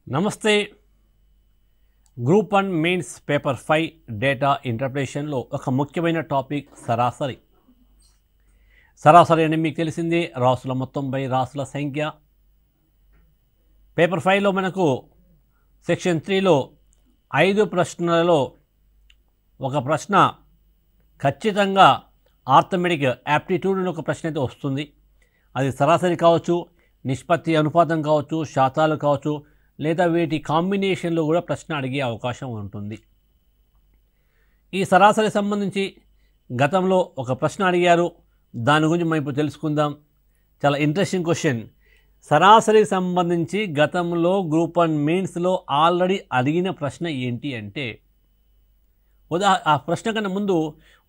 నమస్తే. Group 1 mains paper 5 data ఇంటర్ప్రిటేషన్లో ఒక ముఖ్యమైన టాపిక్ సరాసరి. సరాసరి అని మీకు తెలిసిందే, రాసుల మొత్తం బై రాసుల సంఖ్య. పేపర్ 5లో మనకు సెక్షన్ 3లో 5 ప్రశ్నలలో ఒక ప్రశ్న ఖచ్చితంగా ఆర్థమెటిక్ యాప్టిట్యూడ్ అని ఒక ప్రశ్న అయితే వస్తుంది. అది సరాసరి కావచ్చు, నిష్పత్తి అనుపాతం కావచ్చు, శాతాలు కావచ్చు, లేదా వీటి కాంబినేషన్లో కూడా ప్రశ్న అడిగే అవకాశం ఉంటుంది. ఈ సరాసరి సంబంధించి గతంలో ఒక ప్రశ్న అడిగారు, దాని గురించి మనం ఇప్పుడు తెలుసుకుందాం. చాలా ఇంట్రెస్టింగ్ క్వశ్చన్. సరాసరి సంబంధించి గతంలో గ్రూప్ 1 మెయిన్స్లో ఆల్రెడీ అడిగిన ప్రశ్న ఏంటి అంటే, ఆ ప్రశ్న కన్నా ముందు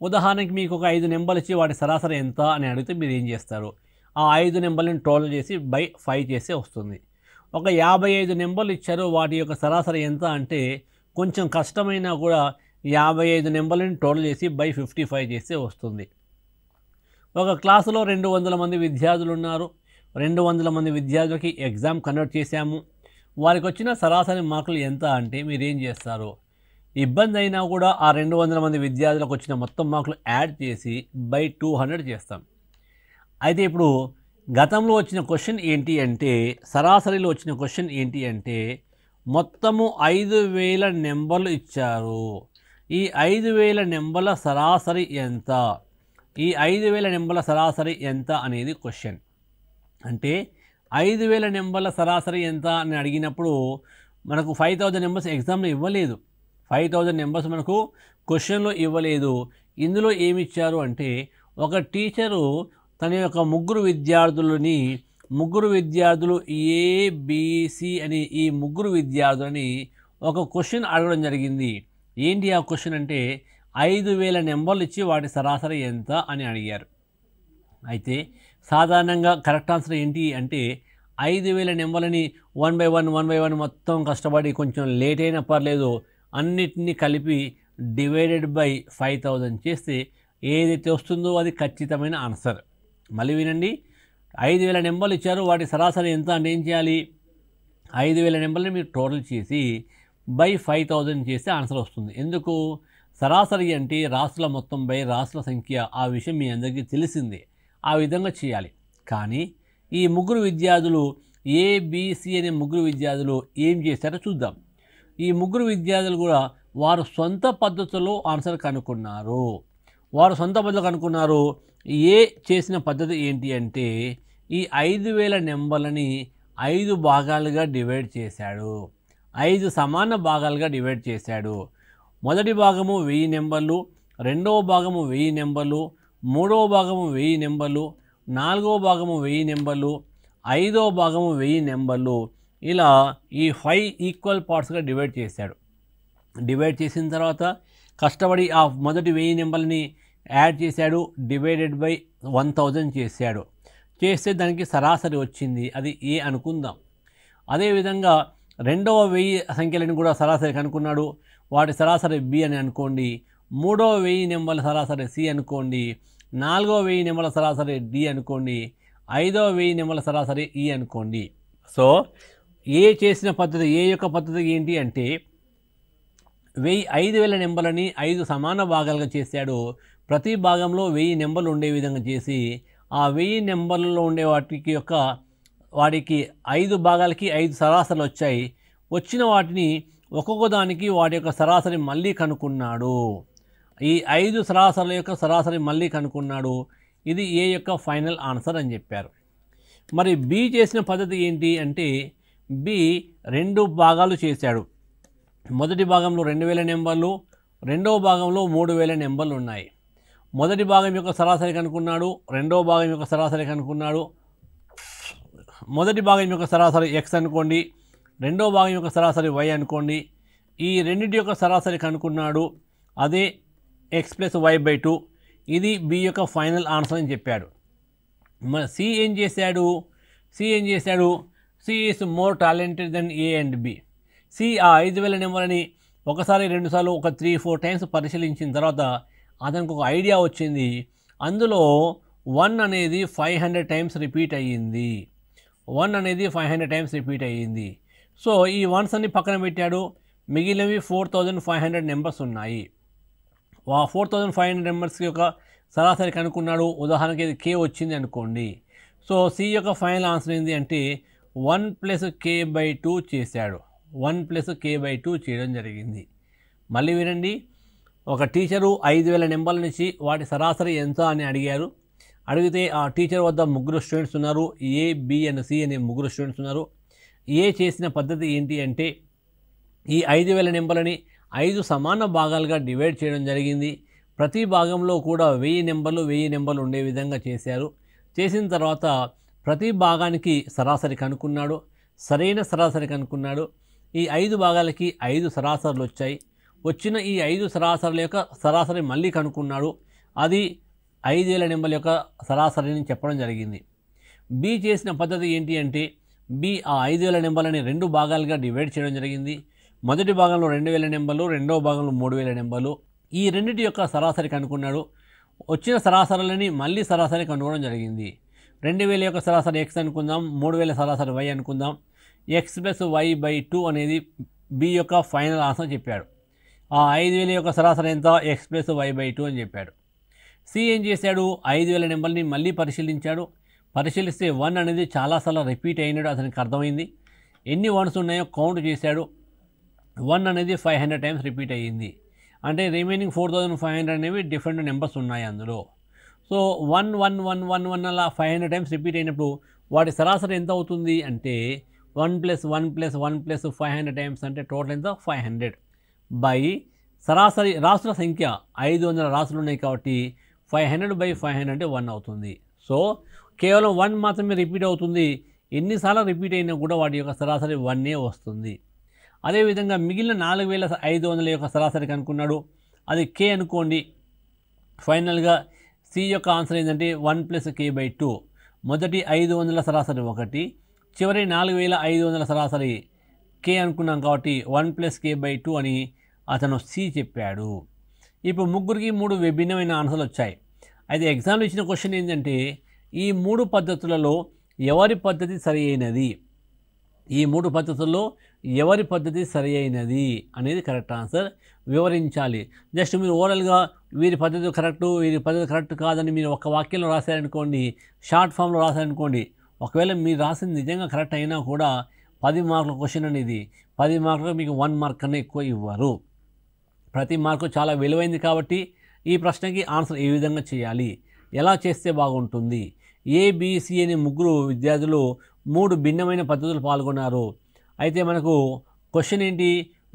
ఉదాహరణకి మీకు ఒక 5 నెంబర్లు ఇచ్చి వాటి సరాసరి ఎంత అని అడిగితే మీరు ఏం చేస్తారు? ఆ 5 నెంబర్లను టోటల్ చేసి బై 5 చేస్తే వస్తుంది. ఒక 55 నెంబర్లు ఇచ్చారు, వాటి యొక్క సరాసరి ఎంత అంటే కొంచెం కష్టమైనా కూడా 55 నెంబర్లను టోటల్ చేసి బై 55 చేస్తే వస్తుంది. ఒక క్లాసులో 200 మంది విద్యార్థులు ఉన్నారు. 200 మంది విద్యార్థులకి ఎగ్జామ్ కండక్ట్ చేశాము. వారికి వచ్చిన సరాసరి మార్కులు ఎంత అంటే మీరు ఏం చేస్తారు? ఇబ్బంది అయినా కూడా ఆ 200 మంది విద్యార్థులకు వచ్చిన మొత్తం మార్కులు యాడ్ చేసి బై 200 చేస్తాం. అయితే ఇప్పుడు గతంలో వచ్చిన క్వశ్చన్ ఏంటి అంటే, సరాసరిలో వచ్చిన క్వశ్చన్ ఏంటి అంటే, మొత్తము 5000 నెంబర్లు ఇచ్చారు. ఈ 5000 నెంబర్ల సరాసరి ఎంత? ఈ 5000 నెంబర్ల సరాసరి ఎంత అనేది క్వశ్చన్. అంటే 5000 నెంబర్ల సరాసరి ఎంత అని అడిగినప్పుడు మనకు 5000 నెంబర్స్ ఎగ్జామ్లో ఇవ్వలేదు. 5000 నెంబర్స్ మనకు క్వశ్చన్లో ఇవ్వలేదు. ఇందులో ఏమి ఇచ్చారు అంటే, ఒక టీచరు తన యొక్క ముగ్గురు విద్యార్థులు ఏబిసి అని ఈ ముగ్గురు విద్యార్థులని ఒక క్వశ్చన్ అడగడం జరిగింది. ఏంటి ఆ క్వశ్చన్ అంటే 5000 నెంబర్లు ఇచ్చి వాటి సరాసరి ఎంత అని అడిగారు. అయితే సాధారణంగా కరెక్ట్ ఆన్సర్ ఏంటి అంటే 5000 నెంబర్లని 1 by 1 మొత్తం కష్టపడి కొంచెం లేట్ అయినా పర్లేదు అన్నిటినీ కలిపి డివైడెడ్ బై 5000 చేస్తే ఏదైతే వస్తుందో అది ఖచ్చితమైన ఆన్సర్. మళ్ళీ వినండి, 5000 నెంబర్లు ఇచ్చారు, వాటి సరాసరి ఎంత అంటే ఏం చేయాలి? 5000 నెంబర్ని మీరు టోటల్ చేసి బై 5000 చేస్తే ఆన్సర్ వస్తుంది. ఎందుకు? సరాసరి అంటే రాసుల మొత్తం బై రాసుల సంఖ్య. ఆ విషయం మీ అందరికీ తెలిసిందే. ఆ విధంగా చేయాలి. కానీ ఈ ముగ్గురు విద్యార్థులు ఏబిసి అనే ముగ్గురు విద్యార్థులు ఏం చేశారో చూద్దాం. ఈ ముగ్గురు విద్యార్థులు కూడా వారు సొంత పద్ధతిలో ఆన్సర్ కనుక్కున్నారు. ఏ చేసిన పద్ధతి ఏంటి అంటే, ఈ 5000 నెంబర్లని 5 భాగాలుగా డివైడ్ చేశాడు. 5 సమాన భాగాలుగా డివైడ్ చేశాడు. మొదటి భాగము 1000 నెంబర్లు, రెండవ భాగము 1000 నెంబర్లు, మూడవ భాగము 1000 నెంబర్లు, నాలుగవ భాగము 1000 నెంబర్లు, ఐదవ భాగము 1000 నెంబర్లు. ఇలా ఈ 5 ఈక్వల్ పార్ట్స్గా డివైడ్ చేశాడు. డివైడ్ చేసిన తర్వాత కష్టపడి ఆ మొదటి 1000 నెంబర్ని యాడ్ చేశాడు, డివైడెడ్ బై 1000 చేశాడు. చేస్తే దానికి సరాసరి వచ్చింది, అది ఏ అనుకుందాం. అదేవిధంగా రెండవ 1000 సంఖ్యలను కూడా సరాసరి కనుక్కున్నాడు, వాటి సరాసరి బి అని అనుకోండి. మూడవ 1000 నెంబర్ల సరాసరి సి అనుకోండి. నాలుగవ 1000 నెంబర్ల సరాసరి డి అనుకోండి. ఐదవ 1000 నెంబర్ల సరాసరి ఈ అనుకోండి. సో ఏ చేసిన పద్ధతి, ఏ యొక్క పద్ధతి ఏంటి అంటే 5000 నెంబర్లని 5 సమాన భాగాలుగా చేశాడు. ప్రతి భాగంలో 1000 నెంబర్లు ఉండే విధంగా చేసి ఆ 1000 నెంబర్లలో ఉండే వాటికి 5 భాగాలకి 5 సరాసరులు వచ్చాయి. వచ్చిన వాటిని ఒక్కొక్క దానికి వాటి యొక్క సరాసరి మళ్ళీ కనుక్కున్నాడు. ఈ 5 సరాసరుల యొక్క సరాసరి మళ్ళీ కనుక్కున్నాడు. ఇది ఏ యొక్క ఫైనల్ ఆన్సర్ అని చెప్పారు. మరి బి చేసిన పద్ధతి ఏంటి అంటే, బి 2 భాగాలు చేశాడు. మొదటి భాగంలో 2000 నెంబర్లు, రెండవ భాగంలో 3000 నెంబర్లు ఉన్నాయి. మొదటి భాగం యొక్క సరాసరి కనుక్కున్నాడు, రెండవ భాగం యొక్క సరాసరి కనుక్కున్నాడు. మొదటి భాగం యొక్క సరాసరి ఎక్స్ అనుకోండి, రెండవ భాగం యొక్క సరాసరి వై అనుకోండి. ఈ రెండింటి యొక్క సరాసరి కనుక్కున్నాడు, అదే ఎక్స్ ప్లస్ వై బై 2. ఇది బి యొక్క ఫైనల్ ఆన్సర్ అని చెప్పాడు. మరి సి ఏం చేశాడు? C is more talented than A and B. C ఆ 5000 నెంబర్ని ఒకసారి 2 సార్లు ఒక 3-4 టైమ్స్ పరిశీలించిన తర్వాత అతనికి ఒక ఐడియా వచ్చింది. అందులో 1 అనేది 500 టైమ్స్ రిపీట్ అయ్యింది. 1 అనేది 500 టైమ్స్ రిపీట్ అయ్యింది. సో ఈ వన్స్ అన్ని పక్కన పెట్టాడు, మిగిలినవి 4500 నెంబర్స్ ఉన్నాయి. 4500 నెంబర్స్ యొక్క సరాసరి కనుక్కున్నాడు. ఉదాహరణకి ఇది k వచ్చింది అనుకోండి. సో సి యొక్క ఫైనల్ ఆన్సర్ ఏంటి అంటే 1 + k/2 చేశాడు. 1 + k/2 చేయడం జరిగింది. మళ్ళీ వినండి, ఒక టీచరు 5000 నెంబర్ల నుంచి వాటి సరాసరి ఎంత అని అడిగారు. అడిగితే ఆ టీచర్ వద్ద ముగ్గురు స్టూడెంట్స్ ఉన్నారు. ఏ, బి అండ్ సి అనే ముగ్గురు స్టూడెంట్స్ ఉన్నారు. ఏ చేసిన పద్ధతి ఏంటి అంటే ఈ 5000 నెంబర్లని 5 సమాన భాగాలుగా డివైడ్ చేయడం జరిగింది. ప్రతి భాగంలో కూడా 1000 నెంబర్లు ఉండే విధంగా చేశారు. చేసిన తర్వాత ప్రతి భాగానికి సరాసరి కనుక్కున్నాడు. సరైన సరాసరి కనుక్కున్నాడు. ఈ 5 భాగాలకి 5 సరాసరులు వచ్చాయి. వచ్చిన ఈ 5 సరాసరుల యొక్క సరాసరి మళ్ళీ కనుక్కున్నాడు. అది 5000 నెంబర్ల యొక్క సరాసరిని చెప్పడం జరిగింది. బి చేసిన పద్ధతి ఏంటి అంటే బి ఆ 5000 నెంబర్లని 2 భాగాలుగా డివైడ్ చేయడం జరిగింది. మొదటి భాగంలో 2000 నెంబర్లు, రెండవ భాగంలో 3000 నెంబర్లు. ఈ రెండింటి యొక్క సరాసరి కనుక్కున్నాడు. వచ్చిన సరాసరులని మళ్ళీ సరాసరి కనుగొనడం జరిగింది. 2000 యొక్క సరాసరి x అనుకుందాం, 3000 సరాసరి y అనుకుందాం. x + y/2 అనేది బి యొక్క ఫైనల్ ఆన్సర్ చెప్పాడు. ఆ 5000 యొక్క సరాసరి ఎంత? x + y/2 అని చెప్పాడు. సి ఏం చేశాడు? 5000 నెంబర్ని మళ్ళీ పరిశీలించాడు. పరిశీలిస్తే 1 అనేది చాలాసార్లు రిపీట్ అయినాడు. అతనికి అర్థమైంది. ఎన్ని వన్స్ ఉన్నాయో కౌంట్ చేశాడు. 1 అనేది 500 టైమ్స్ రిపీట్ అయ్యింది. అంటే రిమైనింగ్ 4500 అనేవి డిఫరెంట్ నెంబర్స్ ఉన్నాయి అందులో. సో 1 1 1 1 1 అలా 500 టైమ్స్ రిపీట్ అయినప్పుడు వాటి సరాసరి ఎంత అవుతుంది అంటే 1 + 1 + 1 + 500 టైమ్స్ అంటే టోటల్ ఎంత? 500 బై సరాసరి రాసుల సంఖ్య 500 రాసులు ఉన్నాయి కాబట్టి 500/500 అంటే 1 అవుతుంది. సో కేవలం 1 మాత్రమే రిపీట్ అవుతుంది. ఎన్నిసార్లు రిపీట్ అయినా కూడా వాటి యొక్క సరాసరి 1 వస్తుంది. అదేవిధంగా మిగిలిన 4500 యొక్క సరాసరి కనుక్కున్నాడు. అది k అనుకోండి. ఫైనల్గా సి యొక్క ఆన్సర్ ఏంటంటే 1 + k/2. మొదటి 500 సరాసరి 1, చివరి 4500 సరాసరి k అనుకున్నాం కాబట్టి 1 + k/2 అని అతను సి చెప్పాడు. ఇప్పుడు ముగ్గురికి 3 విభిన్నమైన ఆన్సర్లు వచ్చాయి. అయితే ఎగ్జామ్లో ఇచ్చిన క్వశ్చన్ ఏంటంటే ఈ 3 పద్ధతులలో ఎవరి పద్ధతి సరి అయినది, ఈ 3 పద్ధతుల్లో ఎవరి పద్ధతి సరి అయినది అనేది కరెక్ట్ ఆన్సర్ వివరించాలి. జస్ట్ మీరు ఓవరాల్గా వీరి పద్ధతి కరెక్టు, వీరి పద్ధతి కరెక్ట్ కాదని మీరు ఒక వాక్యంలో రాశారనుకోండి, షార్ట్ ఫామ్లో రాశారనుకోండి, ఒకవేళ మీరు రాసింది నిజంగా కరెక్ట్ అయినా కూడా 10 మార్కుల క్వశ్చన్ అనేది 10 మార్కులకు మీకు 1 మార్క్ కన్నా ఎక్కువ ఇవ్వరు. ప్రతి మార్కు చాలా విలువైంది కాబట్టి ఈ ప్రశ్నకి ఆన్సర్ ఏ విధంగా చేయాలి, ఎలా చేస్తే బాగుంటుంది. ఏబిసి అనే ముగ్గురు విద్యార్థులు 3 భిన్నమైన పద్ధతులు పాల్గొన్నారు. అయితే మనకు క్వశ్చన్ ఏంటి?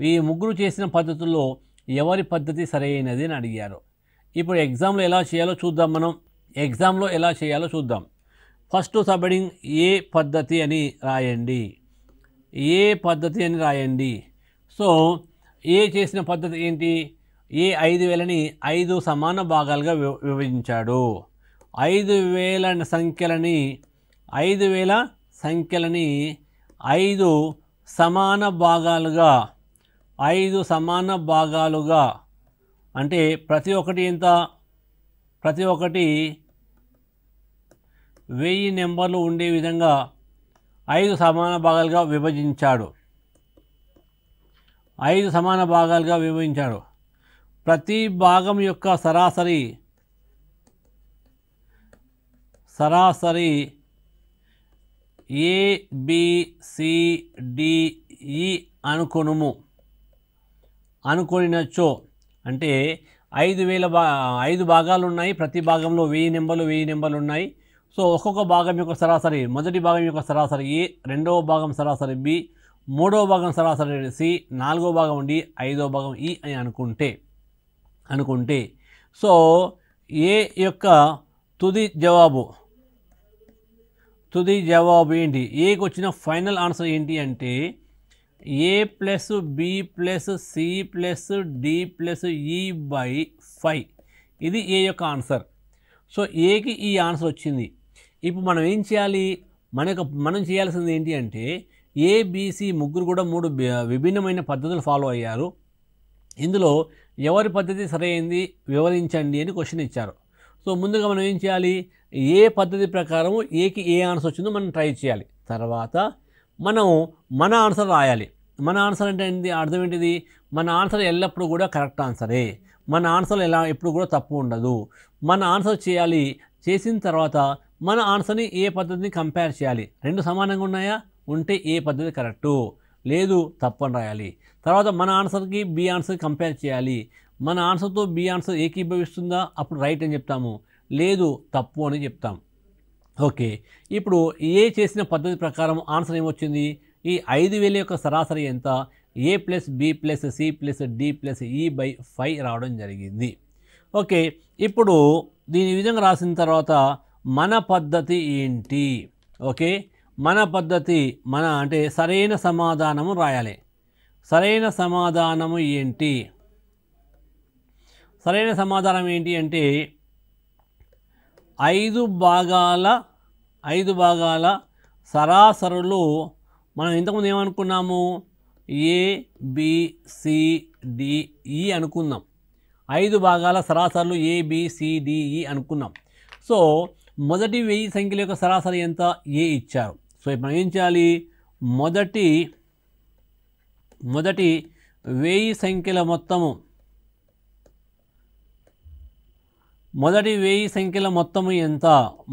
ఈ ముగ్గురు చేసిన పద్ధతుల్లో ఎవరి పద్ధతి సరైనది అని అడిగారు. ఇప్పుడు ఎగ్జామ్లో ఎలా చేయాలో చూద్దాం. ఫస్ట్ సబ్హెడింగ్ ఏ పద్ధతి అని రాయండి. ఏ పద్ధతి అని రాయండి. సో ఏ చేసిన పద్ధతి ఏంటి? ఏ 5000ని 5 సమాన భాగాలుగా విభజించాడు. 5000 సంఖ్యలని 5 సమాన భాగాలుగా అంటే ప్రతి ఒక్కటి ఎంత? ప్రతి ఒక్కటి 1000 నెంబర్లు ఉండే విధంగా 5 సమాన భాగాలుగా విభజించాడు. 5 సమాన భాగాలుగా విభజించాడు. ప్రతి భాగం యొక్క సరాసరి ABCDE అనుకొనినచో అంటే 5 భాగాలు ఉన్నాయి. ప్రతి భాగంలో 1000 నెంబర్లు ఉన్నాయి. సో ఒక్కొక్క భాగం యొక్క సరాసరి, మొదటి భాగం యొక్క సరాసరి ఏ, రెండవ భాగం సరాసరి బి, మూడవ భాగం సరాసరి సి, నాలుగవ భాగం డి, ఐదవ భాగం ఈ అని అనుకుంటే సో ఏ యొక్క తుది జవాబు ఏంటి? ఏకి వచ్చిన ఫైనల్ ఆన్సర్ ఏంటి అంటే a + b + c + d + e/5. ఇది ఏ యొక్క ఆన్సర్. సో ఏకి ఈ ఆన్సర్ వచ్చింది. ఇప్పుడు మనం ఏం చేయాలి? మనం చేయాల్సింది ఏంటి అంటే ఏబిసి ముగ్గురు కూడా 3 విభిన్నమైన పద్ధతులు ఫాలో అయ్యారు. ఇందులో ఎవరి పద్ధతి సరైనది వివరించండి అని క్వశ్చన్ ఇచ్చారు. సో ముందుగా మనం ఏం చేయాలి? ఏ పద్ధతి ప్రకారం ఏకి ఏ ఆన్సర్ వచ్చిందో మనం ట్రై చేయాలి. తర్వాత మనం మన ఆన్సర్ రాయాలి. మన ఆన్సర్ అంటే ఏంటి, అర్థం ఏంటిది, మన ఆన్సర్ ఎల్లప్పుడూ కూడా కరెక్ట్ ఆన్సరే. మన ఆన్సర్ ఎప్పుడు కూడా తప్పు ఉండదు. మన ఆన్సర్ చేయాలి. చేసిన తర్వాత మన ఆన్సర్ని ఏ పద్ధతిని కంపేర్ చేయాలి. రెండు సమానంగా ఉన్నాయా, ఉంటే ఏ పద్ధతి కరెక్టు, లేదు తప్పు అని రాయాలి. తర్వాత మన ఆన్సర్కి బి ఆన్సర్ కంపేర్ చేయాలి. మన ఆన్సర్తో బి ఆన్సర్ ఏకీభవిస్తుందా, అప్పుడు రైట్ అని చెప్తాము, లేదు తప్పు అని చెప్తాం. ఓకే, ఇప్పుడు ఏ చేసిన పద్ధతి ప్రకారం ఆన్సర్ ఏమొచ్చింది, ఈ 5000 యొక్క సరాసరి ఎంత, A plus B plus C plus D plus E/5 రావడం జరిగింది. ఓకే, ఇప్పుడు దీని విధంగా రాసిన తర్వాత మన పద్ధతి ఏంటి, ఓకే మన పద్ధతి అంటే సరైన సమాధానము రాయాలి. సరైన సమాధానము ఏంటి, సరైన సమాధానం ఏంటి అంటే 5 భాగాల సరాసరులు మనం ఇంతకుముందు ఏమనుకున్నాము, ABCDE అనుకున్నాం. 5 భాగాల సరాసరులు ABCDE అనుకున్నాం. సో మొదటి 1000 సంఖ్యల యొక్క సరాసరి ఎంత, ఏ ఇచ్చారు. సో ఇప్పుడు మనం ఏం చేయాలి, మొదటి 1000 సంఖ్యల మొత్తము, మొదటి 1000 సంఖ్యల మొత్తము ఎంత,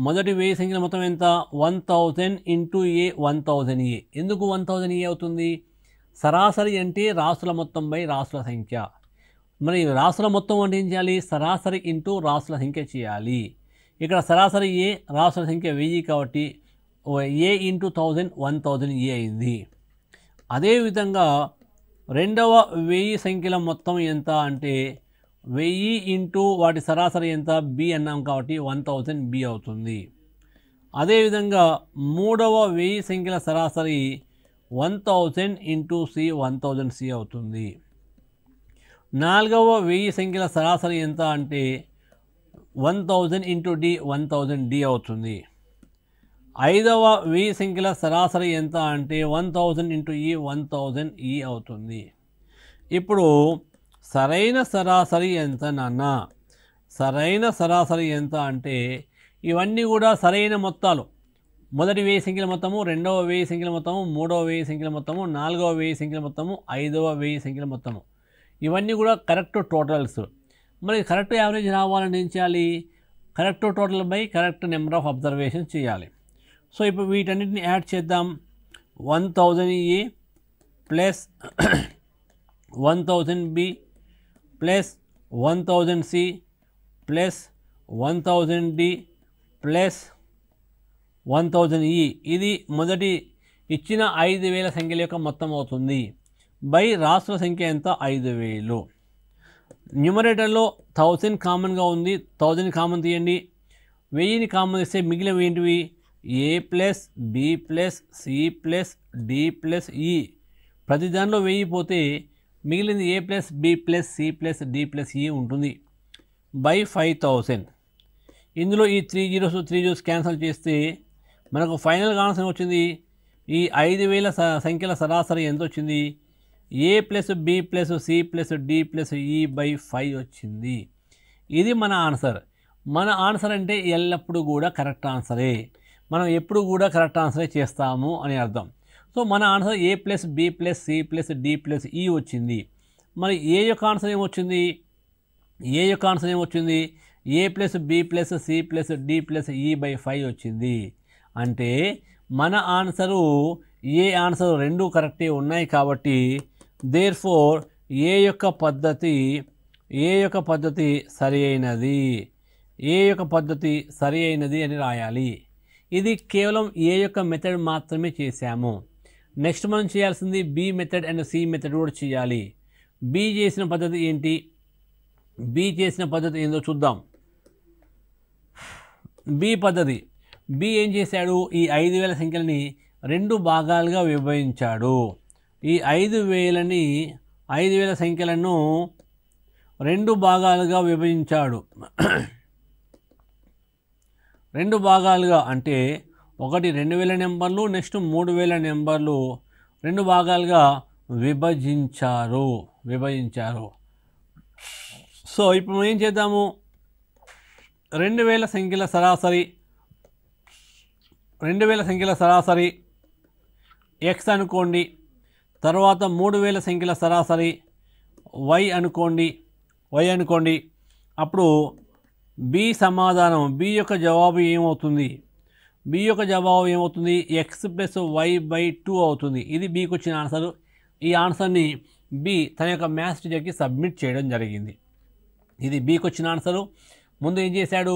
మొదటి 1000 సంఖ్యల మొత్తం ఎంత, 1000 ఇంటూ ఏ 1000A. ఎందుకు 1000A అవుతుంది, సరాసరి అంటే రాసుల మొత్తం బై రాసుల సంఖ్య. మరి రాసుల మొత్తం అంటే ఏం చేయాలి, సరాసరి ఇంటూ రాసుల సంఖ్య చేయాలి. ఇక్కడ సరాసరి ఏ, రాసుల సంఖ్య 1000 కాబట్టి ఏ ఇంటూ 1000 1000A అయింది. అదేవిధంగా రెండవ 1000 సంఖ్యల మొత్తం ఎంత అంటే 1000 ఇంటూ వాటి సరాసరి ఎంత, బి అన్నాం కాబట్టి 1000B అవుతుంది. అదేవిధంగా మూడవ 1000 సంఖ్యల సరాసరి 1000 ఇంటూ సి 1000C అవుతుంది. నాలుగవ 1000 సంఖ్యల సరాసరి ఎంత అంటే 1000 ఇంటూ డి 1000D అవుతుంది. ఐదవ 1000 సంఖ్యల సరాసరి ఎంత అంటే 1000 ఇంటూ ఈ 1000E అవుతుంది. ఇప్పుడు సరైన సరాసరి ఎంత నాన్న, సరైన సరాసరి ఎంత అంటే ఇవన్నీ కూడా సరైన మొత్తాలు. మొదటి 1000 సంఖ్యల మొత్తము, రెండవ 1000 సంఖ్యల మొత్తము, మూడవ 1000 సంఖ్యల మొత్తము, నాలుగవ 1000 సంఖ్యల మొత్తము, ఐదవ 1000 సంఖ్యల మొత్తము, ఇవన్నీ కూడా కరెక్ట్ టోటల్స్. మరి కరెక్ట్ యావరేజ్ రావాలని ఏం చేయాలి, correct total by correct number of observations చేయాలి. సో ఇప్పుడు వీటన్నిటిని యాడ్ చేద్దాం. 1000A plus 1000B plus 1000C plus 1000D plus 1000E, ఇది మొదటి ఇచ్చిన 5000 సంఖ్యల యొక్క మొత్తం అవుతుంది. బై రాసుల సంఖ్య ఎంత, 5000. న్యూమరేటర్లో 1000 కామన్గా ఉంది, 1000 కామన్ తీయండి. 1000ని కామన్ తీస్తే మిగిలిన ఏంటివి, A plus B plus C plus D plus E. ప్రతి దానిలో 1000 పోతే మిగిలింది A plus B plus C plus D plus E ఉంటుంది. బై 5000. ఇందులో ఈ 3 zeros క్యాన్సిల్ చేస్తే మనకు ఫైనల్గా ఆన్సర్ వచ్చింది. ఈ 5000 సంఖ్యల సరాసరి ఎంత వచ్చింది, A plus B plus C plus D plus E/5 వచ్చింది. ఇది మన ఆన్సర్. మన ఆన్సర్ అంటే ఎల్లప్పుడూ కూడా కరెక్ట్ ఆన్సరే, మనం ఎప్పుడు కూడా కరెక్ట్ ఆన్సరే చేస్తాము అని అర్థం. సో మన answer A plus B plus C plus D plus E వచ్చింది. మరి ఏ యొక్క ఆన్సర్ ఏమొచ్చింది, ఏ యొక్క ఆన్సర్ ఏమొచ్చింది, A plus B plus C plus D plus E/5 వచ్చింది. అంటే మన ఆన్సరు ఏ ఆన్సర్ రెండు కరెక్టే ఉన్నాయి కాబట్టి దేర్ఫోర్ ఏ యొక్క పద్ధతి సరి అయినది, ఏ యొక్క పద్ధతి సరి అయినది అని రాయాలి. ఇది కేవలం ఏ యొక్క మెథడ్ మాత్రమే చేశాము. నెక్స్ట్ మనం చేయాల్సింది B method and C method కూడా చేయాలి. బి చేసిన పద్ధతి ఏంటి, బి చేసిన పద్ధతి ఏందో చూద్దాం. బి పద్ధతి, బి ఏం చేశాడు, ఈ 5000 సంఖ్యలని 2 భాగాలుగా విభజించాడు. ఈ 5000 సంఖ్యలను 2 భాగాలుగా విభజించాడు. 2 భాగాలుగా అంటే ఒకటి 2000 నెంబర్లు, నెక్స్ట్ 3000 నెంబర్లు 2 భాగాలుగా విభజించారు. సో ఇప్పుడు మనం ఏం చేద్దాము, 2000 సంఖ్యల సరాసరి ఎక్స్ అనుకోండి, తర్వాత 3000 సంఖ్యల సరాసరి వై అనుకోండి, అప్పుడు బి సమాధానం, బి యొక్క జవాబు ఏమవుతుంది? బి యొక్క జవాబు ఏమవుతుంది? ఎక్స్ ప్లస్ వై బై 2 అవుతుంది. ఇది బికి వచ్చిన ఆన్సరు. ఈ ఆన్సర్ని బి తన యొక్క మ్యాథ్స్ టీచర్కి సబ్మిట్ చేయడం జరిగింది. ఇది బికి వచ్చిన ఆన్సరు. ముందు ఏం చేశాడు?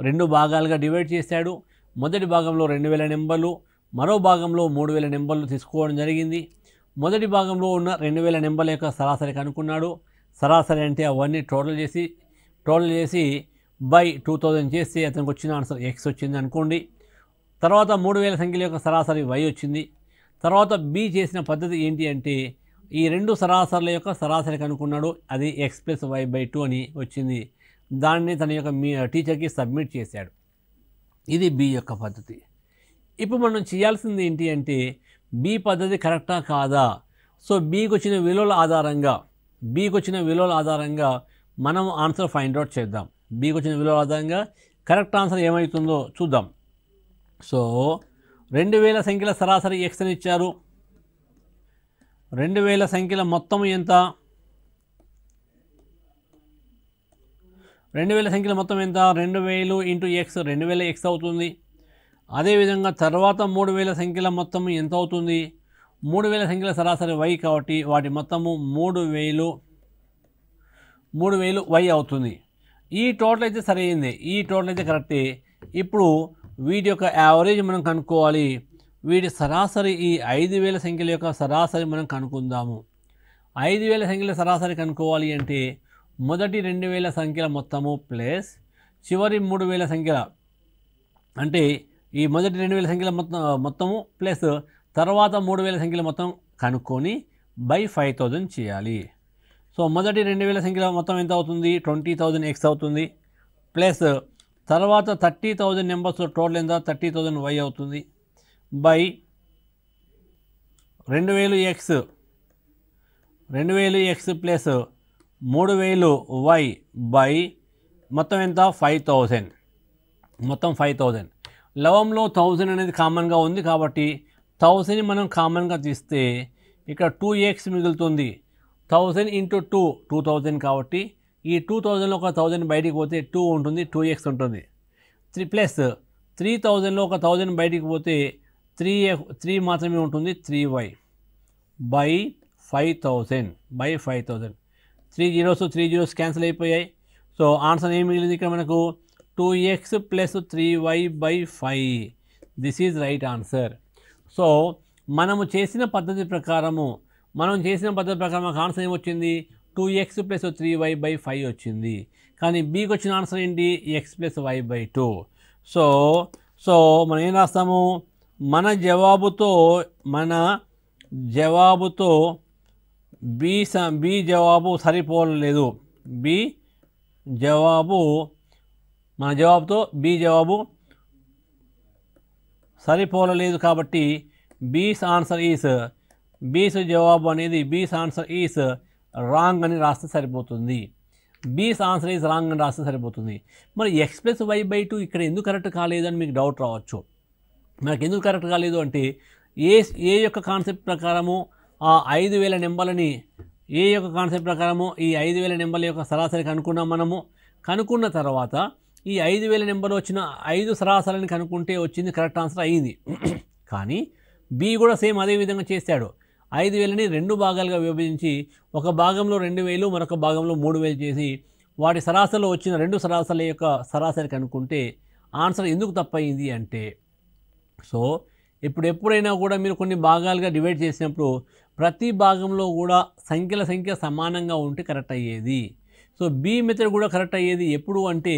2 భాగాలుగా డివైడ్ చేశాడు. మొదటి భాగంలో 2000 నెంబర్లు, మరో భాగంలో 3000 నెంబర్లు తీసుకోవడం జరిగింది. మొదటి భాగంలో ఉన్న 2000 నెంబర్ల యొక్క సరాసరి కనుక్కున్నాడు. సరాసరి అంటే అవన్నీ టోటల్ చేసి బై 2000 చేస్తే అతనికి వచ్చిన ఆన్సర్ ఎక్స్ వచ్చింది అనుకోండి. తర్వాత 3000 సంఖ్యల యొక్క సరాసరి వై వచ్చింది. తర్వాత బి చేసిన పద్ధతి ఏంటి అంటే ఈ 2 సరాసరుల యొక్క సరాసరి కనుక్కున్నాడు. అది ఎక్స్ ప్లస్ వై బై 2 అని వచ్చింది. దాన్ని తన యొక్క టీచర్కి సబ్మిట్ చేశాడు. ఇది బి యొక్క పద్ధతి. ఇప్పుడు మనం చేయాల్సింది ఏంటి అంటే బి పద్ధతి కరెక్టా కాదా? సో బీకి వచ్చిన విలువల ఆధారంగా మనం ఆన్సర్ ఫైండ్ అవుట్ చేద్దాం. బీకి వచ్చిన విలువల ఆధారంగా కరెక్ట్ ఆన్సర్ ఏమవుతుందో చూద్దాం. సో 2000 సంఖ్యల సరాసరి ఎక్స్ అని ఇచ్చారు. 2000 సంఖ్యల మొత్తం ఎంత? 2000 సంఖ్యల మొత్తం ఎంత? 2000 ఇంటూ ఎక్స్, 2000 ఎక్స్ అవుతుంది. అదేవిధంగా తర్వాత 3000 సంఖ్యల మొత్తం ఎంత అవుతుంది? 3000 సంఖ్యల సరాసరి వై కాబట్టి వాటి మొత్తము 3000 వై అవుతుంది. ఈ టోటల్ అయితే సరైంది, ఈ టోటల్ అయితే కరెక్టే. ఇప్పుడు వీటి యొక్క యావరేజ్ మనం కనుక్కోవాలి. వీటి సరాసరి ఈ 5000 సంఖ్యల యొక్క సరాసరి మనం కనుక్కుందాము. 5000 సంఖ్యల సరాసరి కనుక్కోవాలి అంటే మొదటి 2000 సంఖ్యల మొత్తము ప్లస్ చివరి 3000 సంఖ్యల, అంటే ఈ మొదటి 2000 సంఖ్యల మొత్తము ప్లస్ తర్వాత 3000 సంఖ్యల మొత్తం కనుక్కొని బై 5000 చేయాలి. సో మొదటి 2000 సంఖ్యల మొత్తం ఎంత అవుతుంది? 20,000 ఎక్స్ అవుతుంది. ప్లస్ తర్వాత 30,000 నెంబర్స్ టోటల్ ఎంత? 30,000 వై అవుతుంది. By 2000 x plus 3000 y by మొత్తం ఎంత? 5,000. మొత్తం 5,000. లవంలో 1000 అనేది కామన్గా ఉంది కాబట్టి 1000ని మనం కామన్గా తీస్తే ఇక్కడ 2x మిగులుతుంది. 1000 ఇంటూ 2 2000 కాబట్టి ఈ 2000లో ఒక 1000 బయటికి పోతే 2 ఉంటుంది, 2x ఉంటుంది. 3 ప్లస్ 3000లో ఒక 1000 బయటికి పోతే 3 మాత్రమే ఉంటుంది, 3y by 5000 by 5000. 3 zeros cancel అయిపోయాయి. సో ఆన్సర్ ఏం మిగిలింది ఇక్కడ మనకు? 2x plus 3y by 5. This is right answer. So మనము చేసిన పద్ధతి ప్రకారము మనకు ఆన్సర్ ఏమొచ్చింది? 2x ప్లస్ 3y బై 5 వచ్చింది. కానీ బీకి వచ్చిన ఆన్సర్ ఏంటి? X plus y by 2. So మనం ఏం రాస్తాము? మన జవాబుతో బి జవాబు సరిపోలేదు. మన జవాబుతో బి జవాబు సరిపోలలేదు కాబట్టి బీస్ ఆన్సర్ ఈస్ రాంగ్ అని రాస్తే సరిపోతుంది. బీస్ ఆన్సర్ ఈజ్ రాంగ్ అని రాస్తే సరిపోతుంది. మరి ఎక్స్ ప్లస్ వై బై 2 ఇక్కడ ఎందుకు కరెక్ట్ కాలేదు అని మీకు డౌట్ రావచ్చు. మనకు ఎందుకు కరెక్ట్ కాలేదు అంటే ఏ యొక్క కాన్సెప్ట్ ప్రకారము ఆ 5000 నెంబర్లని ఈ 5000 నెంబర్ల యొక్క సరాసరి కనుక్కున్నాం. మనము కనుక్కున్న తర్వాత ఈ 5000 నెంబర్లు వచ్చిన 5 సరాసరిని కనుక్కుంటే వచ్చింది కరెక్ట్ ఆన్సర్ అయ్యింది. కానీ బి కూడా సేమ్ అదే విధంగా చేశాడు. 5000ని 2 భాగాలుగా విభజించి ఒక భాగంలో 2000 మరొక భాగంలో 3000 చేసి వాటి సరాసరిలో వచ్చిన 2 సరాసరుల యొక్క సరాసరి కనుక్కుంటే ఆన్సర్ ఎందుకు తప్పయింది అంటే, సో ఎప్పుడైనా కూడా మీరు కొన్ని భాగాలుగా డివైడ్ చేసినప్పుడు ప్రతి భాగంలో కూడా సంఖ్య సమానంగా ఉంటే కరెక్ట్ అయ్యేది. సో బి మెథడ్ కూడా కరెక్ట్ అయ్యేది ఎప్పుడు అంటే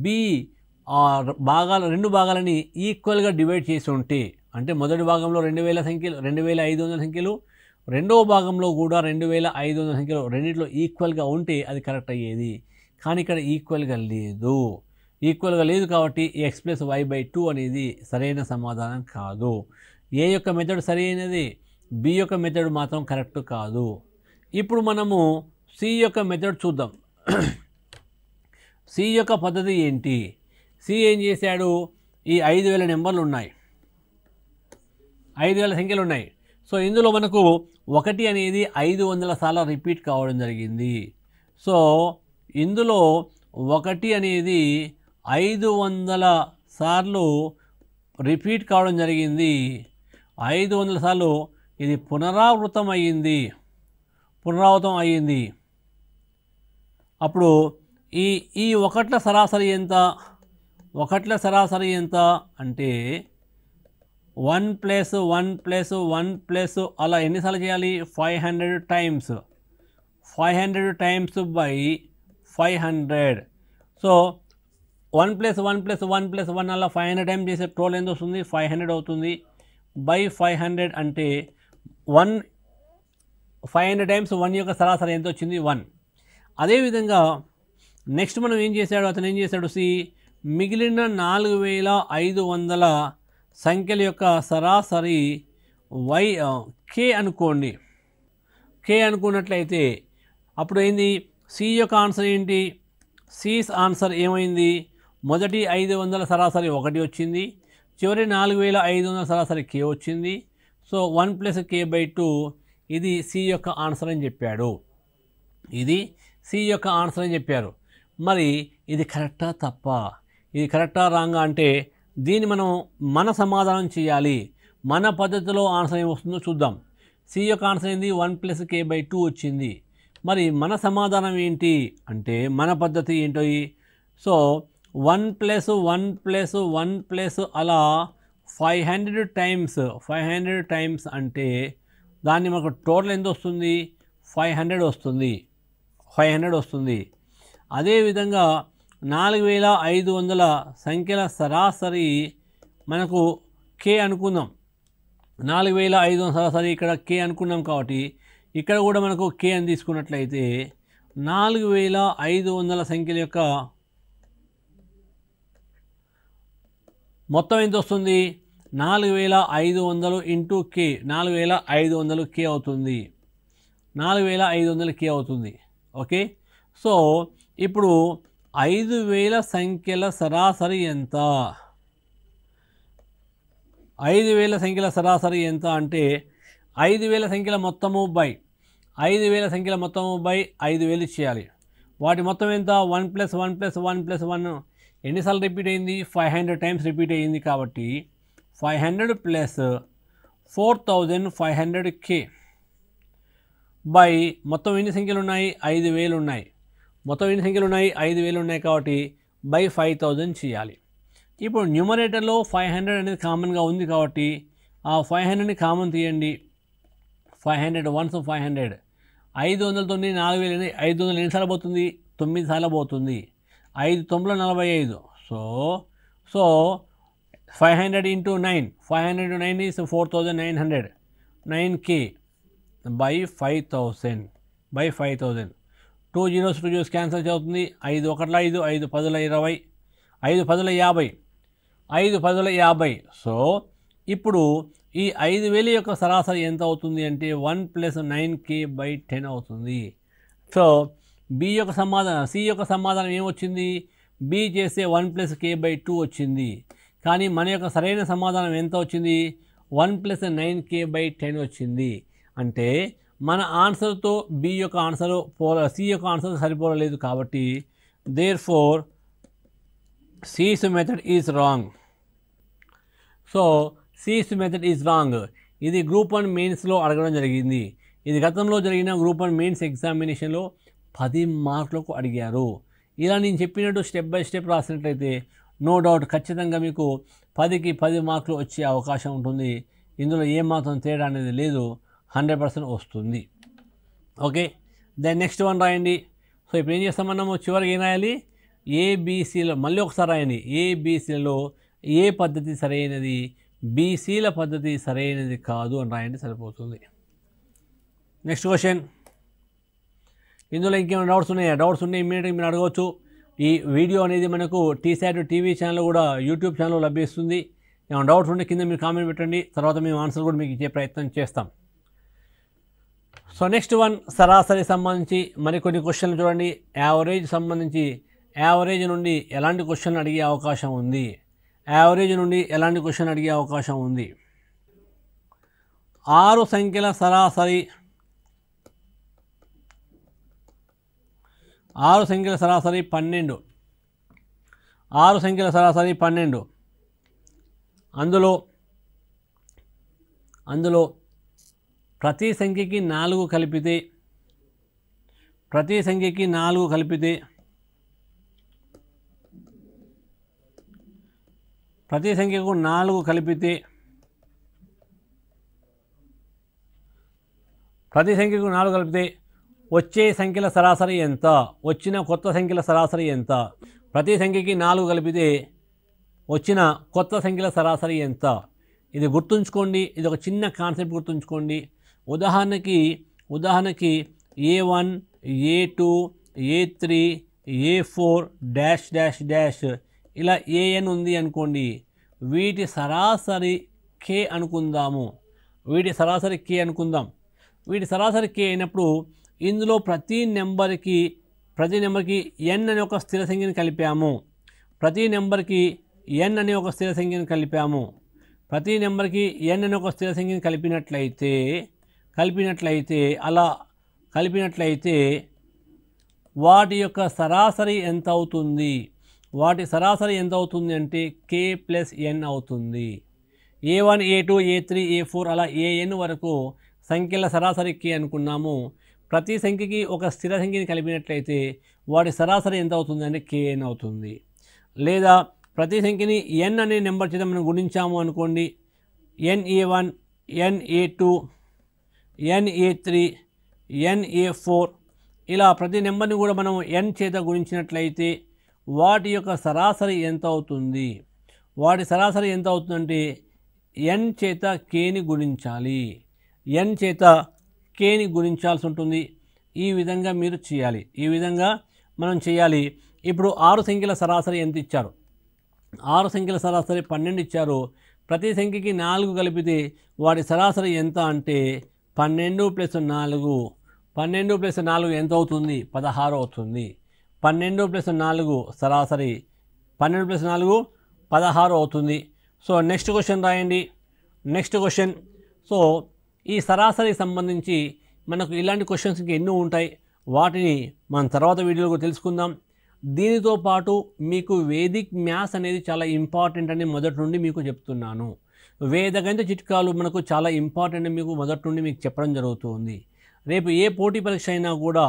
బి రెండు భాగాలని ఈక్వల్గా డివైడ్ చేసి ఉంటే, అంటే మొదటి భాగంలో 2000 సంఖ్యలు 2500 సంఖ్యలు, రెండవ భాగంలో కూడా 2500 సంఖ్యలు రెండిట్లో ఈక్వల్గా ఉంటే అది కరెక్ట్ అయ్యేది. కానీ ఇక్కడ ఈక్వల్గా లేదు కాబట్టి ఎక్స్ ప్లస్ వై బై 2 అనేది సరైన సమాధానం కాదు. ఏ యొక్క మెథడ్ సరైనది, బి యొక్క మెథడ్ మాత్రం కరెక్ట్ కాదు. ఇప్పుడు మనము సి యొక్క మెథడ్ చూద్దాం. సి యొక్క పద్ధతి ఏంటి? సి ఏం చేశాడు? ఈ 5000 నెంబర్లు ఉన్నాయి, 5000 సంఖ్యలు ఉన్నాయి. సో ఇందులో మనకు 1 అనేది 500 సార్లు రిపీట్ కావడం జరిగింది. సో ఇందులో 1 అనేది 500 సార్లు రిపీట్ కావడం జరిగింది. 500 సార్లు ఇది పునరావృతం అయ్యింది. అప్పుడు ఈ 1ల సరాసరి ఎంత? 1ల సరాసరి ఎంత అంటే 1 + 1 + 1 ప్లస్ అలా ఎన్నిసార్లు చేయాలి? 500 టైమ్స్. 500 times by 500. సో 1 + 1 + 1 + 1 అలా 500 టైమ్స్ చేసే టోటల్ ఎంత వస్తుంది? 500 అవుతుంది. బై 500 అంటే 500 టైమ్స్ 1 యొక్క సరాసరి ఎంత వచ్చింది? 1. అదేవిధంగా నెక్స్ట్ మనం అతను ఏం చేశాడు? మిగిలిన 4500 సంఖ్యల యొక్క సరాసరి k అనుకోండి. k అనుకున్నట్లయితే అప్పుడు ఏంది? సి యొక్క ఆన్సర్ ఏంటి? సిస్ ఆన్సర్ ఏమైంది? మొదటి 500 సరాసరి 1 వచ్చింది. చివరి 4500 సరాసరి k వచ్చింది. సో 1 + k/2 ఇది సి యొక్క ఆన్సర్ అని చెప్పాడు. మరి ఇది కరెక్టా తప్పా? ఇది కరెక్టా రాంగా అంటే దీన్ని మన సమాధానం చేయాలి. మన పద్ధతిలో ఆన్సర్ ఏమొస్తుందో చూద్దాం. సి యొక్క ఆన్సర్ ఏంది? 1 + k/2 వచ్చింది. మరి మన సమాధానం ఏంటి అంటే మన పద్ధతి ఏంటో? సో 1 + 1 + 1 ప్లస్ అలా 500 టైమ్స్ అంటే దాన్ని మనకు టోటల్ ఎంత వస్తుంది? 500 వస్తుంది. అదేవిధంగా 4500 సంఖ్యల సరాసరి మనకు k అనుకుందాం. 4500 సరాసరి ఇక్కడ k అనుకున్నాం కాబట్టి ఇక్కడ కూడా మనకు k అని తీసుకున్నట్లయితే 4500 సంఖ్యల యొక్క మొత్తం ఎంత వస్తుంది? 4500 ఇంటూ k. 4500 k అవుతుంది. 4500 k అవుతుంది. ఓకే. సో ఇప్పుడు 5000 సంఖ్యల సరాసరి ఎంత? 5000 సంఖ్యల సరాసరి ఎంత అంటే 5000 సంఖ్యల మొత్తము బై 5000 చేయాలి. వాటి మొత్తం ఎంత? 1 + 1 + 1 + 1 ఎన్నిసార్లు రిపీట్ అయింది? 500 టైమ్స్ రిపీట్ అయ్యింది. కాబట్టి 500 + 4500 k బై మొత్తం ఎన్ని సంఖ్యలు ఉన్నాయి? 5000 ఉన్నాయి. 5000 ఉన్నాయి కాబట్టి బై 5000 చేయాలి. ఇప్పుడు న్యూమరేటర్లో 500 అనేది కామన్గా ఉంది కాబట్టి ఆ 500ని కామన్ తీయండి. 500 వన్స్ 500 500తో 4000 500 ఎన్నిసార్లు పోతుంది? 9 సార్లు పోతుంది. 5 9 45. So 500 into 9 500 into 9 is 4900 9k by 5000 2 zeros cancel అవుతుంది. 5 1 5 5 10 20 5 10 50 5 10 50. సో ఇప్పుడు ఈ 5000 యొక్క సరాసరి ఎంత అవుతుంది అంటే 1 + 9k/10 అవుతుంది. సో సి యొక్క సమాధానం ఏమొచ్చింది? బి చేస్తే 1 + k/2 వచ్చింది. కానీ మన యొక్క సరైన సమాధానం ఎంత వచ్చింది? 1 + 9k/10 వచ్చింది. అంటే మన ఆన్సర్తో సి యొక్క ఆన్సర్ సరిపోలేదు కాబట్టి therefore this method is wrong. So this method is wrong. ఇది గ్రూప్ 1 మెయిన్స్లో అడగడం జరిగింది. ఇది గతంలో జరిగిన గ్రూప్ 1 మెయిన్స్ ఎగ్జామినేషన్లో 10 మార్కులకు అడిగారు. ఇలా నేను చెప్పినట్టు స్టెప్ బై స్టెప్ రాసినట్లయితే నో డౌట్ ఖచ్చితంగా మీకు 10కి 10 మార్కులు వచ్చే అవకాశం ఉంటుంది. ఇందులో ఏమాత్రం తేడా అనేది లేదు, 100% వస్తుంది. ఓకే, దెన్ నెక్స్ట్ వన్ రాయండి. సో ఇప్పుడు ఏం చేస్తాం మనము? చివరికి ఏం రాయాలి? ఏబీసీలో మళ్ళీ ఒకసారి రాయండి. ఏబీసీలలో ఏ పద్ధతి సరైనది, బీసీల పద్ధతి సరైనది కాదు అని రాయండి, సరిపోతుంది. Next question. ఇందులో ఇంకేమైనా డౌట్స్ ఉన్నాయా? డౌట్స్ ఉన్నాయి ఇమ్మీడియట్గా మీరు అడగవచ్చు. ఈ వీడియో అనేది మనకు టీసాట్ టీవీ ఛానల్ కూడా యూట్యూబ్ ఛానల్లో లభిస్తుంది. ఏమైనా డౌట్స్ ఉంటే కింద మీరు కామెంట్ పెట్టండి, తర్వాత మేము ఆన్సర్ కూడా మీకు ఇచ్చే ప్రయత్నం చేస్తాం. సో నెక్స్ట్ వన్, సరాసరి సంబంధించి మరికొన్ని క్వశ్చన్లు చూడండి. యావరేజ్ సంబంధించి యావరేజ్ నుండి ఎలాంటి క్వశ్చన్ అడిగే అవకాశం ఉంది? 6 సంఖ్యల సరాసరి 6 సంఖ్యల సరాసరి 12. 6 సంఖ్యల సరాసరి 12. అందులో ప్రతి సంఖ్యకి 4 కలిపితే ప్రతి సంఖ్యకి 4 కలిపితే వచ్చే సంఖ్యల సరాసరి ఎంత, వచ్చిన కొత్త సంఖ్యల సరాసరి ఎంత, ప్రతి సంఖ్యకి 4 కలిపితే వచ్చిన కొత్త సంఖ్యల సరాసరి ఎంత. ఇది గుర్తుంచుకోండి, ఇది ఒక చిన్న కాన్సెప్ట్ గుర్తుంచుకోండి. ఉదాహరణకి A1 A2 A3 A4 dash dash dash ఇలా AN ఉంది అనుకోండి. వీటి సరాసరి K అనుకుందాము. వీటి సరాసరి K అయినప్పుడు ఇందులో ప్రతి నెంబర్కి n అనే ఒక స్థిర సంఖ్యను కలిపాము. ప్రతి నెంబర్కి n అనే ఒక స్థిర సంఖ్యను కలిపినట్లయితే వాటి యొక్క సరాసరి ఎంత అవుతుంది? వాటి సరాసరి ఎంత అవుతుంది అంటే K ప్లస్ n అవుతుంది. A1 A2 A3 A4 అలా AN వరకు సంఖ్యల సరాసరి K అనుకున్నాము. ప్రతి సంఖ్యకి ఒక స్థిర సంఖ్యని కలిపినట్లయితే వాటి సరాసరి ఎంత అవుతుంది అంటే KN అవుతుంది. లేదా ప్రతి సంఖ్యని n అనే నెంబర్ చేత మనం గుణించాము అనుకోండి. NA1 NA2 NA3 NA4 ఇలా ప్రతి నెంబర్ని కూడా మనం n చేత గుణించినట్లయితే వాటి యొక్క సరాసరి ఎంత అవుతుంది? వాటి సరాసరి ఎంత అవుతుందంటే n చేత Kని గుణించాలి. n చేత Kని గుణించాల్సి ఉంటుంది. ఈ విధంగా మీరు చేయాలి. ఈ విధంగా మనం చేయాలి. ఇప్పుడు 6 సంఖ్యల సరాసరి ఎంత ఇచ్చారు? 6 సంఖ్యల సరాసరి 12 ఇచ్చారు. ప్రతి సంఖ్యకి 4 కలిపితే వాటి సరాసరి ఎంత అంటే 12 + 4 12 + 4 ఎంత అవుతుంది? 16 అవుతుంది. 12 + 4 సరాసరి 12 + 4 16 అవుతుంది. సో నెక్స్ట్ క్వశ్చన్ రాయండి. Next question. సో ఈ సరాసరికి సంబంధించి మనకు ఇలాంటి క్వశ్చన్స్ ఇంకా ఎన్నో ఉంటాయి. వాటిని మనం తర్వాత వీడియోలో తెలుసుకుందాం. దీనితో పాటు మీకు వేదిక్ మ్యాథ్స్ అనేది చాలా ఇంపార్టెంట్ అని మొదటి నుండి మీకు చెప్తున్నాను. వేదగణిత చిట్కాలు మనకు చాలా ఇంపార్టెంట్ అని మీకు మొదటి నుండి మీకు చెప్పడం జరుగుతుంది. రేపు ఏ పోటీ పరీక్ష అయినా కూడా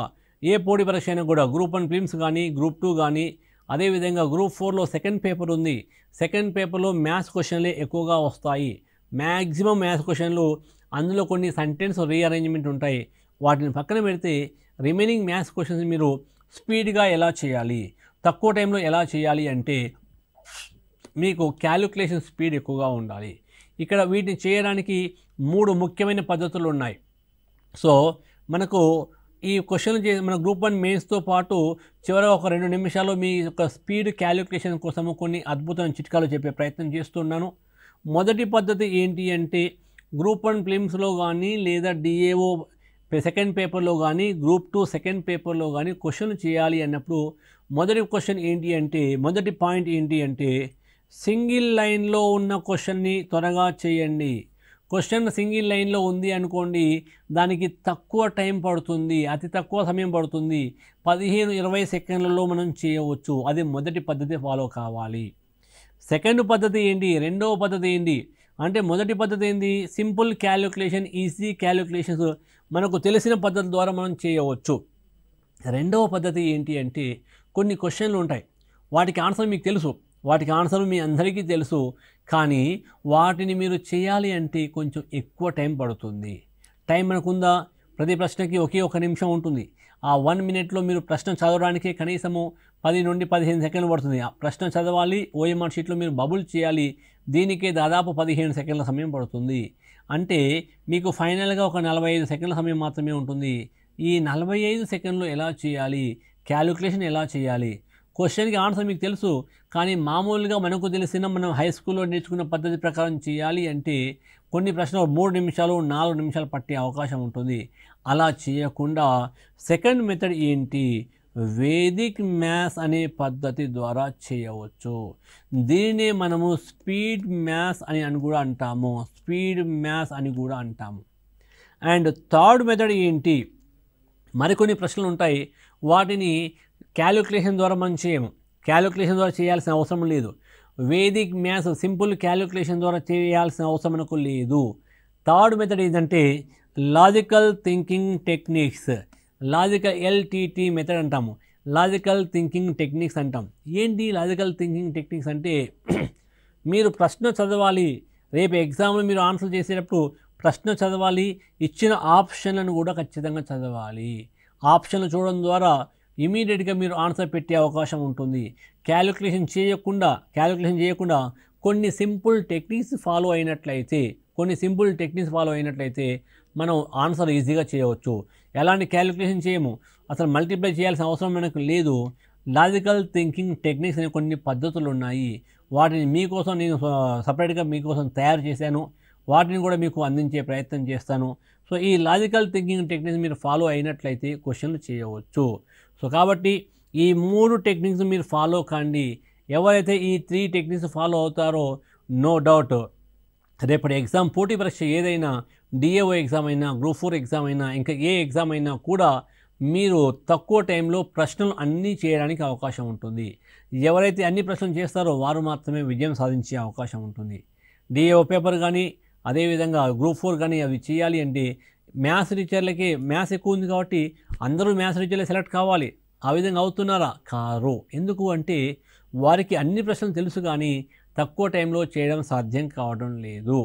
గ్రూప్ 1 ప్రిలిమ్స్ కానీ గ్రూప్ 2 కానీ అదేవిధంగా గ్రూప్ 4లో సెకండ్ పేపర్ ఉంది. సెకండ్ పేపర్లో మ్యాథ్స్ క్వశ్చన్లే ఎక్కువగా వస్తాయి. మ్యాక్సిమం మ్యాథ్స్ క్వశ్చన్లు, అందులో కొన్ని సెంటెన్స్ రీఅరేంజ్మెంట్ ఉంటాయి. వాటిని పక్కన పెడితే రిమైనింగ్ మ్యాథ్స్ క్వశ్చన్స్ మీరు స్పీడ్గా ఎలా చేయాలి, తక్కువ టైంలో ఎలా చేయాలి అంటే మీకు క్యాలిక్యులేషన్ స్పీడ్ ఎక్కువగా ఉండాలి. ఇక్కడ వీటిని చేయడానికి 3 ముఖ్యమైన పద్ధతులు ఉన్నాయి. సో మనకు ఈ క్వశ్చన్ మన గ్రూప్ 1 మెయిన్స్తో పాటు చివరిగా ఒక 2 నిమిషాల్లో మీ యొక్క స్పీడ్ క్యాలిక్యులేషన్ కోసము కొన్ని అద్భుతమైన చిట్కాలు చెప్పే ప్రయత్నం చేస్తున్నాను. మొదటి పద్ధతి ఏంటి అంటే గ్రూప్ 1 ప్రిలిమ్స్లో కానీ లేదా DAO సెకండ్ పేపర్లో కానీ గ్రూప్ 2 సెకండ్ పేపర్లో కానీ క్వశ్చన్ చేయాలి అన్నప్పుడు మొదటి పాయింట్ ఏంటి అంటే సింగిల్ లైన్లో ఉన్న క్వశ్చన్ని త్వరగా చేయండి. క్వశ్చన్ సింగిల్ లైన్లో ఉంది అనుకోండి, దానికి తక్కువ టైం పడుతుంది, అతి తక్కువ సమయం పడుతుంది. 15-20 సెకండ్లలో మనం చేయవచ్చు. అది మొదటి పద్ధతి ఫాలో కావాలి. సెకండ్ పద్ధతి ఏంటి, రెండవ పద్ధతి ఏంటి అంటే మొదటి పద్ధతి ఏంటి, సింపుల్ క్యాలిక్యులేషన్, ఈజీ క్యాలిక్యులేషన్స్ మనకు తెలిసిన పద్ధతి ద్వారా మనం చేయవచ్చు. రెండవ పద్ధతి ఏంటి అంటే కొన్ని క్వశ్చన్లు ఉంటాయి, వాటికి ఆన్సర్ మీకు తెలుసు, వాటికి ఆన్సర్ మీ అందరికీ తెలుసు, కానీ వాటిని మీరు చేయాలి అంటే కొంచెం ఎక్కువ టైం పడుతుంది. టైం మనకుందా? ప్రతి ప్రశ్నకి ఒకే 1 నిమిషం ఉంటుంది. ఆ 1 మినిట్లో మీరు ప్రశ్న చదవడానికే కనీసము 10 నుండి 15 సెకండ్లు పడుతుంది. ఆ ప్రశ్న చదవాలి, OMR షీట్లో మీరు బబుల్ చేయాలి, దీనికే దాదాపు 15 సెకండ్ల సమయం పడుతుంది. అంటే మీకు ఫైనల్గా ఒక 45 సెకండ్ల సమయం మాత్రమే ఉంటుంది. ఈ 45 సెకండ్లు ఎలా చేయాలి, క్యాలిక్యులేషన్ ఎలా చేయాలి? క్వశ్చన్కి ఆన్సర్ మీకు తెలుసు, కానీ మామూలుగా మనకు తెలిసిన మనం హై స్కూల్లో నేర్చుకున్న పద్ధతి ప్రకారం చేయాలి అంటే కొన్ని ప్రశ్నలు 3 నిమిషాలు 4 నిమిషాలు పట్టే అవకాశం ఉంటుంది. అలా చేయకుండా సెకండ్ మెథడ్ ఏంటి, వేదిక్ మ్యాథ్స్ అనే పద్ధతి ద్వారా చేయవచ్చు. దీనినే మనము స్పీడ్ మ్యాథ్స్ అని కూడా అంటాము. స్పీడ్ మ్యాథ్స్ అని కూడా అంటాము. అండ్ థర్డ్ మెథడ్ ఏంటి, మరికొన్ని ప్రశ్నలు ఉంటాయి, వాటిని క్యాలిక్యులేషన్ ద్వారా మనం చేయము, క్యాలిక్యులేషన్ ద్వారా చేయాల్సిన అవసరం లేదు. వేదిక్ మ్యాథ్స్ సింపుల్ క్యాలిక్యులేషన్ ద్వారా చేయాల్సిన అవసరం మనకు లేదు. థర్డ్ మెథడ్ ఏంటంటే logical thinking techniques, logical LTT method అంటాము, లాజికల్ థింకింగ్ టెక్నిక్స్ అంటాం. ఏంటి లాజికల్ థింకింగ్ టెక్నిక్స్ అంటే మీరు ప్రశ్న చదవాలి, రేపు ఎగ్జామ్లో మీరు ఆన్సర్ చేసేటప్పుడు ప్రశ్న చదవాలి, ఇచ్చిన ఆప్షన్లను కూడా ఖచ్చితంగా చదవాలి. ఆప్షన్లు చూడడం ద్వారా ఇమీడియట్గా మీరు ఆన్సర్ పెట్టే అవకాశం ఉంటుంది. క్యాలిక్యులేషన్ చేయకుండా కొన్ని సింపుల్ టెక్నిక్స్ ఫాలో అయినట్లయితే మనం ఆన్సర్ ఈజీగా చేయవచ్చు. ఎలాంటి క్యాలిక్యులేషన్ చేయము, అసలు మల్టిప్లై చేయాల్సిన అవసరం మనకు లేదు. లాజికల్ థింకింగ్ టెక్నిక్స్ అనే కొన్ని పద్ధతులు ఉన్నాయి, వాటిని మీకోసం నేను సపరేట్గా మీకోసం తయారు చేశాను, వాటిని కూడా మీకు అందించే ప్రయత్నం చేస్తాను. సో ఈ లాజికల్ థింకింగ్ టెక్నిక్స్ మీరు ఫాలో అయినట్లయితే క్వశ్చన్లు చేయవచ్చు. సో కాబట్టి ఈ 3 టెక్నిక్స్ మీరు ఫాలో కండి. ఎవరైతే ఈ 3 టెక్నిక్స్ ఫాలో అవుతారో నో డౌట్ రేపటి ఎగ్జామ్ పోటీ పరీక్ష ఏదైనా, డిఏఓ ఎగ్జామ్ అయినా, గ్రూప్ 4 ఎగ్జామ్ అయినా, ఇంకా ఏ ఎగ్జామ్ అయినా కూడా మీరు తక్కువ టైంలో ప్రశ్నలు అన్నీ చేయడానికి అవకాశం ఉంటుంది. ఎవరైతే అన్ని ప్రశ్నలు చేస్తారో వారు మాత్రమే విజయం సాధించే అవకాశం ఉంటుంది. డిఏఓ పేపర్ కానీ అదేవిధంగా గ్రూప్ 4 కానీ అవి చేయాలి అంటే మ్యాథ్స్ టీచర్లకి మ్యాథ్స్ ఎక్కువ ఉంది కాబట్టి అందరూ మ్యాథ్స్ టీచర్లే సెలెక్ట్ కావాలి. ఆ విధంగా అవుతున్నారా? కారు. ఎందుకు అంటే వారికి అన్ని ప్రశ్నలు తెలుసు కానీ తక్కువ టైంలో చేయడం సాధ్యం కావడం లేదు.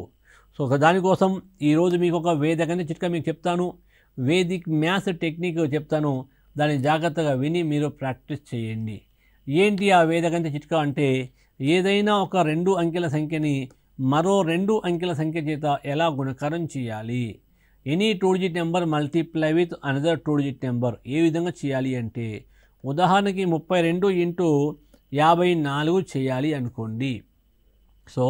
సో దానికోసం ఈరోజు మీకు ఒక వేదిక చిట్కా మీకు చెప్తాను, వేదిక్ మ్యాథ్స్ టెక్నిక్ చెప్తాను, దాన్ని జాగ్రత్తగా విని మీరు ప్రాక్టీస్ చేయండి. ఏంటి ఆ వేదిక చిట్కా అంటే ఏదైనా ఒక 2 అంకెల సంఖ్యని మరో 2 అంకెల సంఖ్య చేత ఎలా గుణకారం చేయాలి. Any 2 digit number multiply with another 2 digit number. ఏ విధంగా చేయాలి అంటే ఉదాహరణకి 32 × 54 చేయాలి అనుకోండి. సో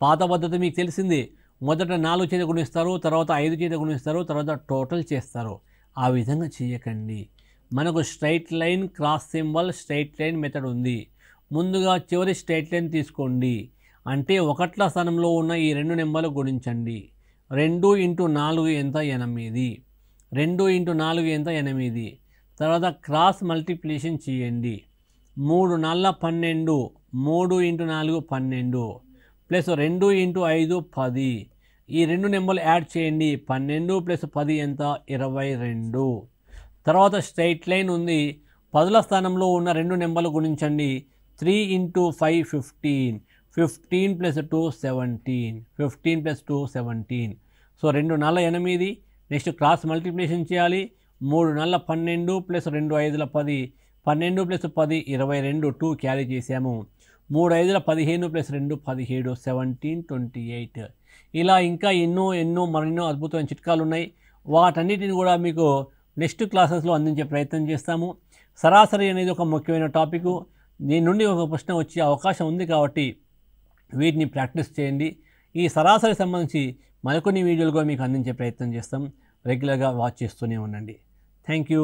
పాత పద్ధతి మీకు తెలిసింది, మొదట 4 చేత గుణిస్తారు, తర్వాత 5 చేత గుణిస్తారు, తర్వాత టోటల్ చేస్తారు. ఆ విధంగా చేయకండి. మనకు straight line, cross symbol, straight line method ఉంది. ముందుగా చివరి స్ట్రైట్ లైన్ తీసుకోండి, అంటే 1ల స్థానంలో ఉన్న ఈ 2 నెంబర్లు గుణించండి. 2 × 4 ఎంత? 8. 2 × 4 ఎంత? 8. తర్వాత క్రాస్ మల్టిప్లికేషన్ చేయండి. 3 × 4 12, 3 × 4 12 ప్లస్ 2 × 5 10. ఈ 2 నెంబర్లు యాడ్ చేయండి. 12 + 10 ఎంత? 22. తర్వాత స్ట్రైట్ లైన్ ఉంది, 10ల స్థానంలో ఉన్న 2 నెంబర్లు గుణించండి. 3 × 5 15, 15 + 2 17, 15 + 2 17. సో 2 × 4 8. నెక్స్ట్ క్రాస్ మల్టిప్లికేషన్ చేయాలి. 3 × 4 12 ప్లస్ 2 × 5 10, 12 + 10 22, 2 క్యారీ చేసాము. 3 × 5 15 ప్లస్ 2 17, 17 28. ఇలా ఇంకా ఎన్నో మరెన్నో అద్భుతమైన చిట్కాలు ఉన్నాయి. వాటన్నిటిని కూడా మీకు నెక్స్ట్ క్లాసెస్లో అందించే ప్రయత్నం చేస్తాము. సరాసరి అనేది ఒక ముఖ్యమైన టాపిక్, దీని నుండి ఒక ప్రశ్న వచ్చే అవకాశం ఉంది కాబట్టి వీటిని ప్రాక్టీస్ చేయండి. ఈ సరాసరి సంబంధించి మరికొన్ని వీడియోలు కూడా మీకు అందించే ప్రయత్నం చేస్తాం. రెగ్యులర్గా వాచ్ చేస్తూనే ఉండండి. Thank you.